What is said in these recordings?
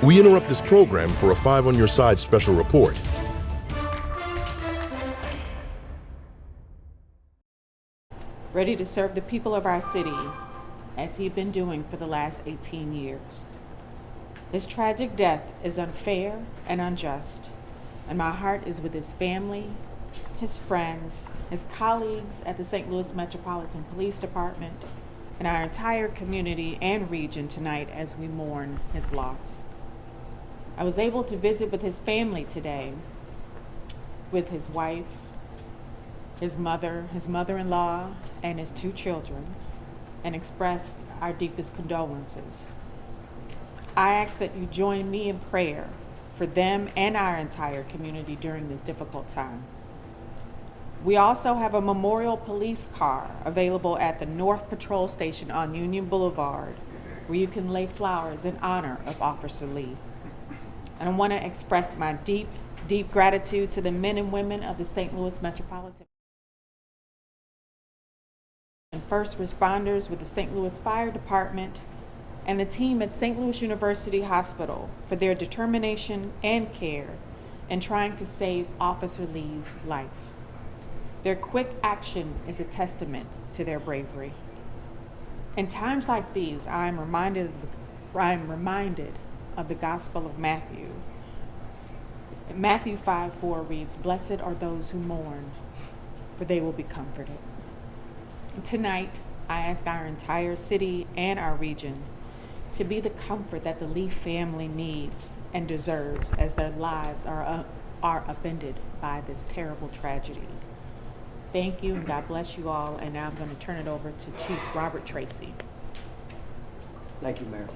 We interrupt this program for a 5 on Your Side special report. Ready to serve the people of our city, as he's been doing for the last 18 years. His tragic death is unfair and unjust, and my heart is with his family, his friends, his colleagues at the St. Louis Metropolitan Police Department, and our entire community and region tonight as we mourn his loss. I was able to visit with his family today, with his wife, his mother-in-law, and his 2 children, and expressed our deepest condolences. I ask that you join me in prayer for them and our entire community during this difficult time. We also have a memorial police car available at the North Patrol Station on Union Boulevard, where you can lay flowers in honor of Officer Lee. And I want to express my deep, deep gratitude to the men and women of the St. Louis Metropolitan and first responders with the St. Louis Fire Department and the team at St. Louis University Hospital for their determination and care in trying to save Officer Lee's life. Their quick action is a testament to their bravery. In times like these, I am reminded of the Gospel of Matthew. Matthew 5:4 reads, "Blessed are those who mourn, for they will be comforted." Tonight, I ask our entire city and our region to be the comfort that the Lee family needs and deserves as their lives are upended by this terrible tragedy. Thank you, and God bless you all. And now I'm going to turn it over to Chief Robert Tracy. Thank you, Mayor.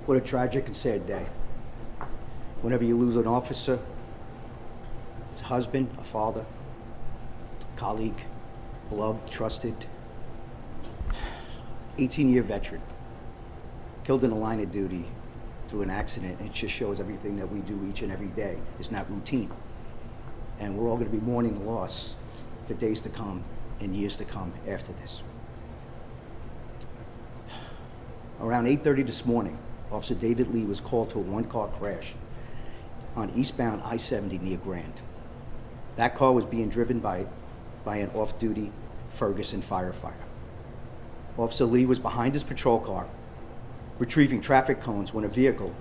What a tragic and sad day. Whenever you lose an officer, a husband, a father, colleague, beloved, trusted, 18-year veteran, killed in the line of duty through an accident, it just shows everything that we do each and every day is not routine. And we're all going to be mourning the loss for days to come and years to come after this. Around 8:30 this morning, Officer David Lee was called to a 1-car crash on eastbound I-70 near Grand. That car was being driven by an off-duty Ferguson firefighter. Officer Lee was behind his patrol car, retrieving traffic cones when a vehicle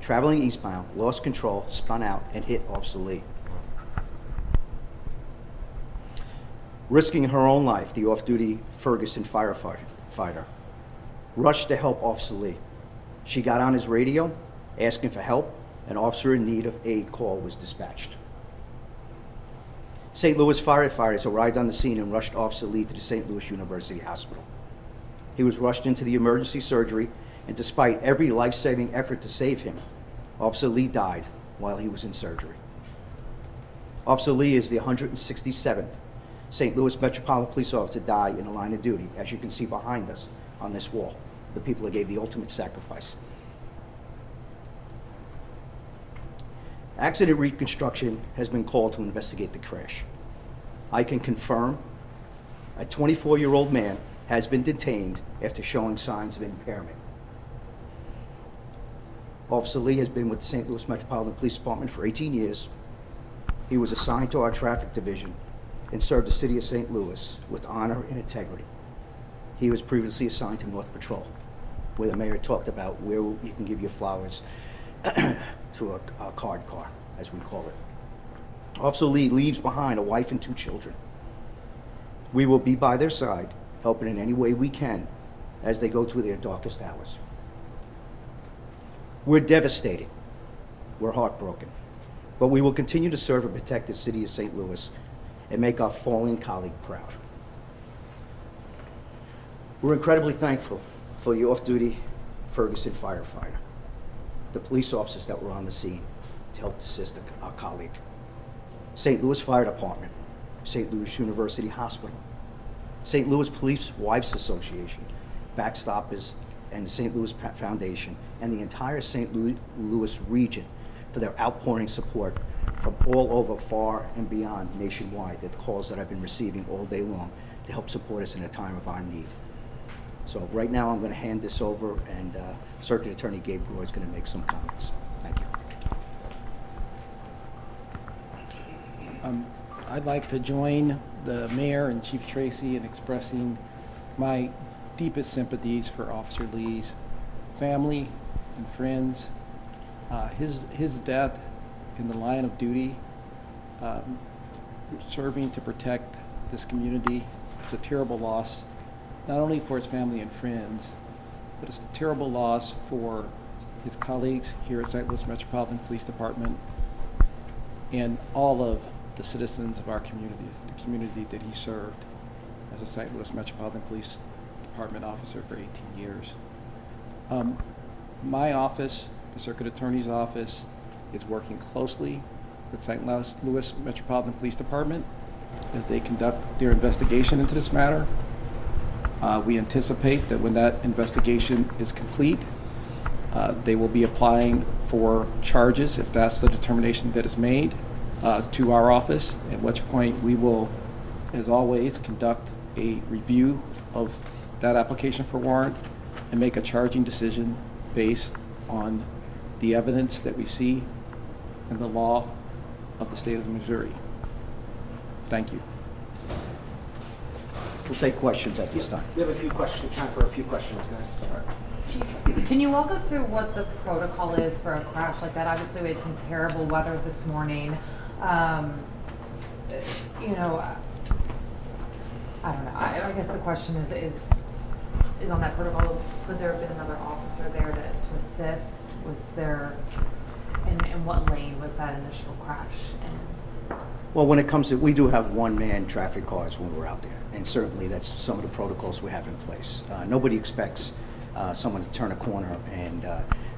traveling eastbound lost control, spun out, and hit Officer Lee. Risking her own life, the off-duty Ferguson firefighter rushed to help Officer Lee. She got on his radio, asking for help. An officer in need of aid call was dispatched. St. Louis firefighters arrived on the scene and rushed Officer Lee to the St. Louis University Hospital. He was rushed into the emergency surgery, and despite every life-saving effort to save him, Officer Lee died while he was in surgery. Officer Lee is the 167th St. Louis Metropolitan Police officer to die in the line of duty, as you can see behind us on this wall, the people that gave the ultimate sacrifice. Accident reconstruction has been called to investigate the crash. I can confirm a 24-year-old man has been detained after showing signs of impairment. Officer Lee has been with the St. Louis Metropolitan Police Department for 18 years. He was assigned to our traffic division and served the city of St. Louis with honor and integrity. He was previously assigned to North Patrol, where the mayor talked about where you can give your flowers to a card car, as we call it. Officer Lee leaves behind a wife and 2 children. We will be by their side, helping in any way we can as they go through their darkest hours. We're devastated. We're heartbroken. But we will continue to serve and protect the city of St. Louis and make our fallen colleague proud. We're incredibly thankful for the off-duty Ferguson firefighter, the police officers that were on the scene to help assist our colleague, St. Louis Fire Department, St. Louis University Hospital, St. Louis Police Wives Association, Backstoppers, and the St. Louis Foundation, and the entire St. Louis region for their outpouring support from all over, far and beyond nationwide, the calls that I've been receiving all day long to help support us in a time of our need. So So right now, I'm going to hand this over, and Circuit Attorney Gabe Gore is going to make some comments. Thank you. I'd like to join the mayor and Chief Tracy in expressing my deepest sympathies for Officer Lee's family and friends. His death in the line of duty, serving to protect this community, is a terrible loss, not only for his family and friends, but it's a terrible loss for his colleagues here at St. Louis Metropolitan Police Department and all of the citizens of our community, the community that he served as a St. Louis Metropolitan Police Department officer for 18 years. My office, the Circuit Attorney's office, is working closely with St. Louis Metropolitan Police Department as they conduct their investigation into this matter. We anticipate that when that investigation is complete, they will be applying for charges, if that's the determination that is made, to our office, at which point we will, as always, conduct a review of that application for warrant and make a charging decision based on the evidence that we see and the law of the state of Missouri. Thank you. We'll take questions at this time. We have time for a few questions, guys. Chief, can you walk us through what the protocol is for a crash like that? Obviously, we had some terrible weather this morning. You know, I don't know. I guess the question is on that protocol. Could there have been another officer there to assist? Was there, in what lane was that initial crash in? Well, when it comes to, we do have one-man traffic cars when we're out there, and certainly that's some of the protocols we have in place. Nobody expects someone to turn a corner, and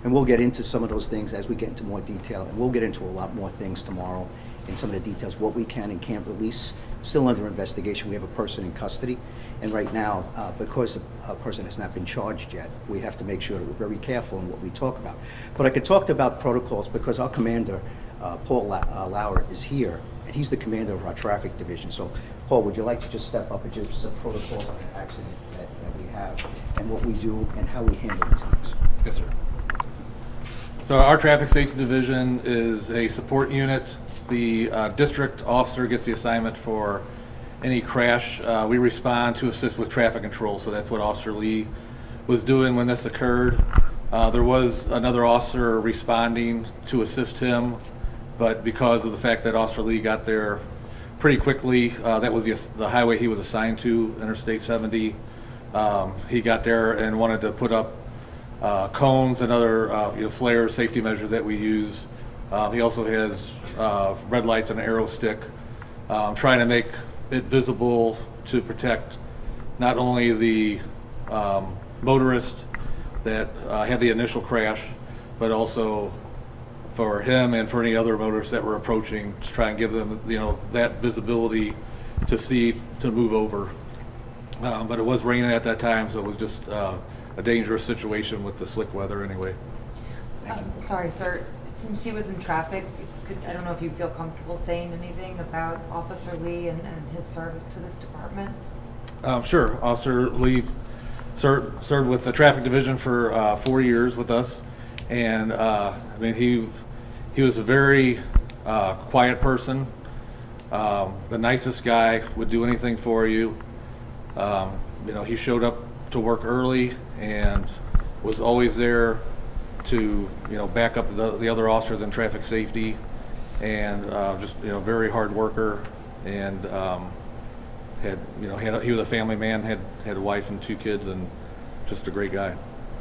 we'll get into some of those things as we get into more detail, and we'll get into a lot more things tomorrow in some of the details, what we can and can't release. Still under investigation. We have a person in custody, and right now, because a person has not been charged yet, we have to make sure that we're very careful in what we talk about. But I could talk about protocols because our commander, Paul Lauer, is here, and he's the commander of our traffic division. So, Paul, would you like to just step up and give some protocols on an accident that we have, and what we do, and how we handle these things? Yes, sir. So our traffic safety division is a support unit. The district officer gets the assignment for any crash. We respond to assist with traffic control, so that's what Officer Lee was doing when this occurred. There was another officer responding to assist him, but because of the fact that Officer Lee got there pretty quickly, that was the highway he was assigned to, Interstate 70. He got there and wanted to put up cones and other flare safety measures that we use. He also has red lights and an arrow stick, trying to make it visible to protect not only the motorist that had the initial crash, but also for him and for any other motorists that were approaching, to try and give them, that visibility to see, to move over. But it was raining at that time, so it was just a dangerous situation with the slick weather anyway. Sorry, sir. Since he was in traffic, I don't know if you feel comfortable saying anything about Officer Lee and his service to this department? Sure. Officer Lee served with the traffic division for 4 years with us, and he was a very quiet person, the nicest guy, would do anything for you. He showed up to work early and was always there to back up the other officers in traffic safety, and just very hard worker, and he was a family man, had a wife and 2 kids, and just a great guy.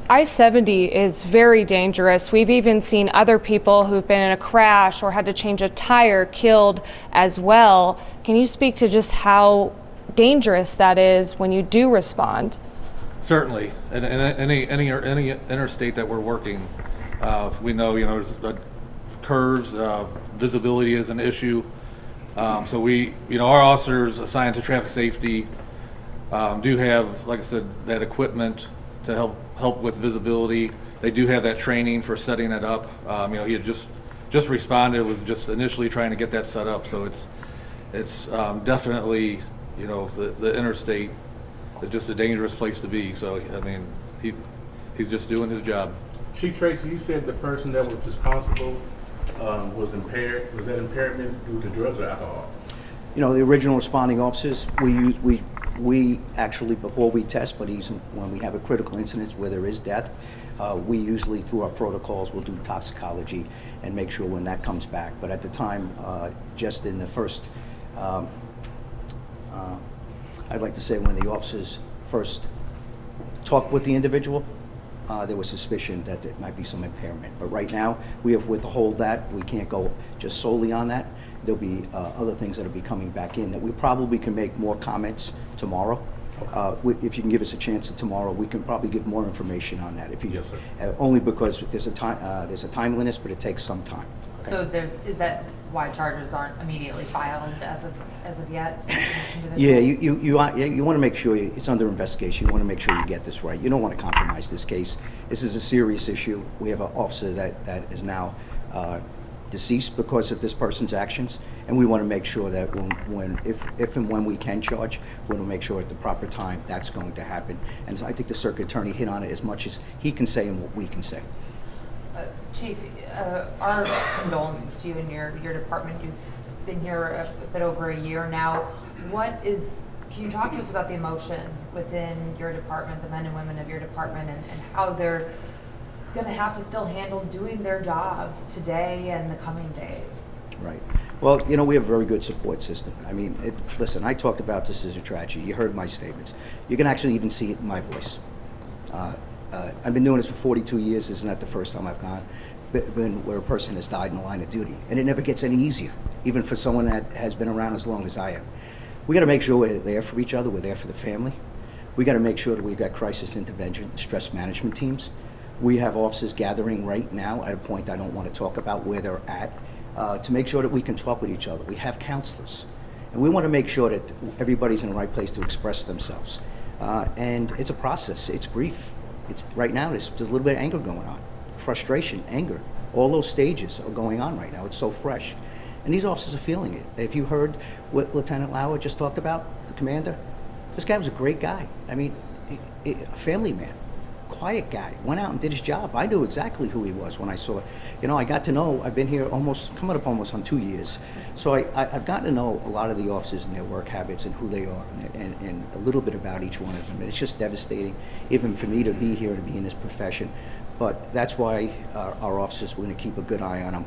I-70 is very dangerous. We've even seen other people who've been in a crash or had to change a tire killed as well. Can you speak to just how dangerous that is when you do respond? Certainly, and any interstate that we're working, we know there's curves, visibility is an issue. So our officers assigned to traffic safety do have, like I said, that equipment to help with visibility. They do have that training for setting it up. He had just responded, was just initially trying to get that set up. So it's definitely the interstate is just a dangerous place to be. So, I mean, he's just doing his job. Chief Tracy, you said the person that was responsible was impaired. Was that impairment due to drugs or alcohol? You know, the original responding officers, we actually, before we test, but even when we have a critical incident where there is death, we usually, through our protocols, will do toxicology and make sure when that comes back. But at the time, just in the first, I'd like to say when the officers first talked with the individual, there was suspicion that there might be some impairment. But right now, we have withhold that. We can't go just solely on that. There'll be other things that'll be coming back in that we probably can make more comments tomorrow. If you can give us a chance tomorrow, we can probably give more information on that. If you, Yes, sir. Only because there's a timeliness, but it takes some time. Okay? So is that why charges aren't immediately filed as of yet? Yeah, you want to make sure it's under investigation. You want to make sure you get this right. You don't want to compromise this case. This is a serious issue. We have an officer that is now deceased because of this person's actions, and we want to make sure that if and when we can charge, we want to make sure at the proper time that's going to happen. And I think the circuit attorney hit on it as much as he can say and what we can say. Chief, our condolences to you and your department. You've been here a bit over a year now. Can you talk to us about the emotion within your department, the men and women of your department, and how they're going to have to still handle doing their jobs today and the coming days? Right. Well, you know, we have a very good support system. I mean, listen, I talked about this as a tragedy. You heard my statements. You can actually even see it in my voice. I've been doing this for 42 years. This is not the first time I've been where a person has died in the line of duty. And it never gets any easier, even for someone that has been around as long as I am. We got to make sure we're there for each other. We're there for the family. We got to make sure that we've got crisis intervention, stress management teams. We have officers gathering right now at a point I don't want to talk about where they're at, to make sure that we can talk with each other. We have counselors. And we want to make sure that everybody's in the right place to express themselves. And it's a process. It's grief. Right now, there's a little bit of anger going on. Frustration, anger. All those stages are going on right now. It's so fresh. And these officers are feeling it. If you heard what Lieutenant Lauer just talked about, the commander, this guy was a great guy. I mean, a family man. Quiet guy, went out and did his job. I knew exactly who he was when I saw it. You know, I got to know, I've been here coming up almost on 2 years. So I've gotten to know a lot of the officers and their work habits and who they are and a little bit about each one of them. And it's just devastating, even for me to be here, to be in this profession. But that's why our officers, we're going to keep a good eye on them.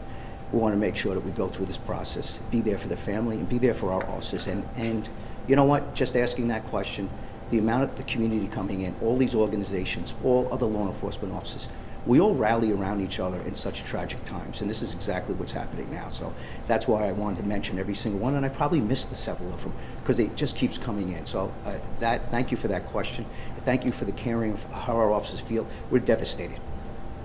We want to make sure that we go through this process, be there for the family and be there for our officers. And you know what, just asking that question, the amount of the community coming in, all these organizations, all other law enforcement officers, we all rally around each other in such tragic times, and this is exactly what's happening now. So that's why I wanted to mention every single one, and I probably missed several of them because it just keeps coming in. So thank you for that question. Thank you for the caring of how our officers feel. We're devastated.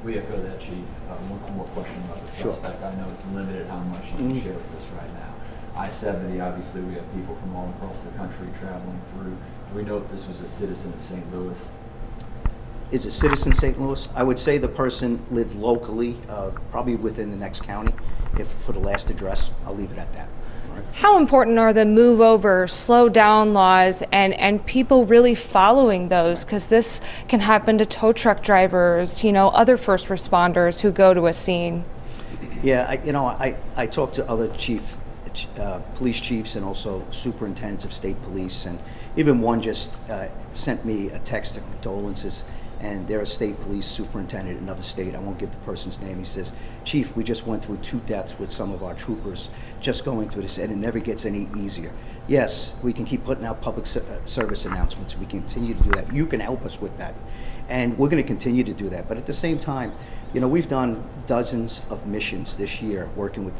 We echo that, Chief. One more question about the Sure. suspect. I know it's limited how much you can share with us right now. I-70, obviously, we have people from all across the country traveling through. Do we know if this was a citizen of St. Louis? Is a citizen of St. Louis? I would say the person lived locally, probably within the next county. If for the last address, I'll leave it at that. All right. How important are the move over, slow down laws and people really following those? Because this can happen to tow truck drivers, other first responders who go to a scene. Yeah, I talked to other police chiefs and also superintendents of state police, and even one just sent me a text of condolences, and they're a state police superintendent in another state. I won't give the person's name. He says, "Chief, we just went through 2 deaths with some of our troopers just going through this, and it never gets any easier." Yes, we can keep putting out public service announcements. We continue to do that. You can help us with that, and we're going to continue to do that. But at the same time, we've done dozens of missions this year working with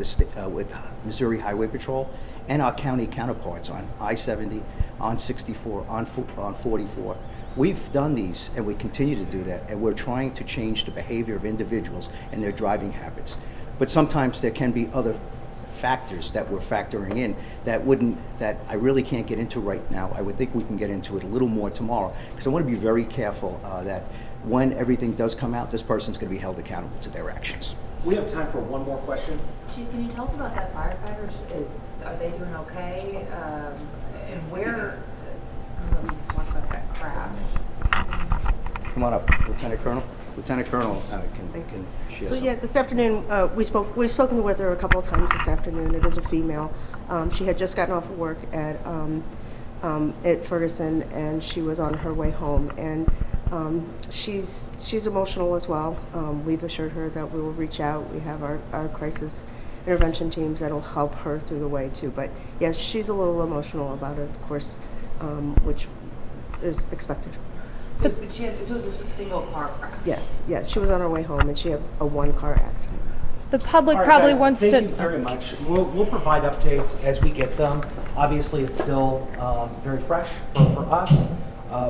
with Missouri Highway Patrol and our county counterparts on I-70, on 64, on 44. We've done these, and we continue to do that, and we're trying to change the behavior of individuals and their driving habits. But sometimes there can be other factors that we're factoring in that I really can't get into right now. I would think we can get into it a little more tomorrow, because I want to be very careful that when everything does come out, this person's going to be held accountable to their actions. We have time for one more question. Chief, can you tell us about that firefighter? Are they doing okay? And where, I don't know if you can talk about that. crash? Come on up, Lieutenant Colonel. Lieutenant Colonel can share So some. yeah, this afternoon, we've spoken with her a couple of times this afternoon. It is a female. She had just gotten off of work at Ferguson, and she was on her way home. And she's emotional as well. We've assured her that we will reach out. We have our crisis intervention teams that'll help her through the way too. But yes, she's a little emotional about it, of course, which is expected. So, but so it was just a single car crash? Yes, she was on her way home, and she had a one-car accident. The public All right, probably guys, wants thank to. you very much. We'll provide updates as we get them. Obviously, it's still very fresh for us.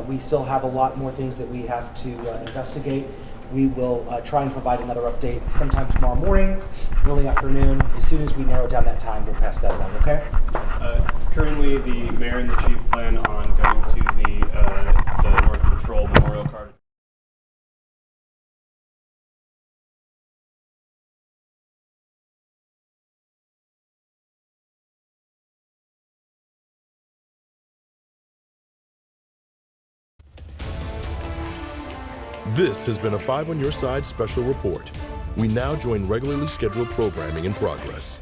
We still have a lot more things that we have to investigate. We will try and provide another update sometime tomorrow morning, early afternoon. As soon as we narrow down that time, we'll pass that along, okay? Currently, the mayor and the chief plan on going to the North Patrol Memorial Card. This has been a 5 on Your Side special report. We now join regularly scheduled programming in progress.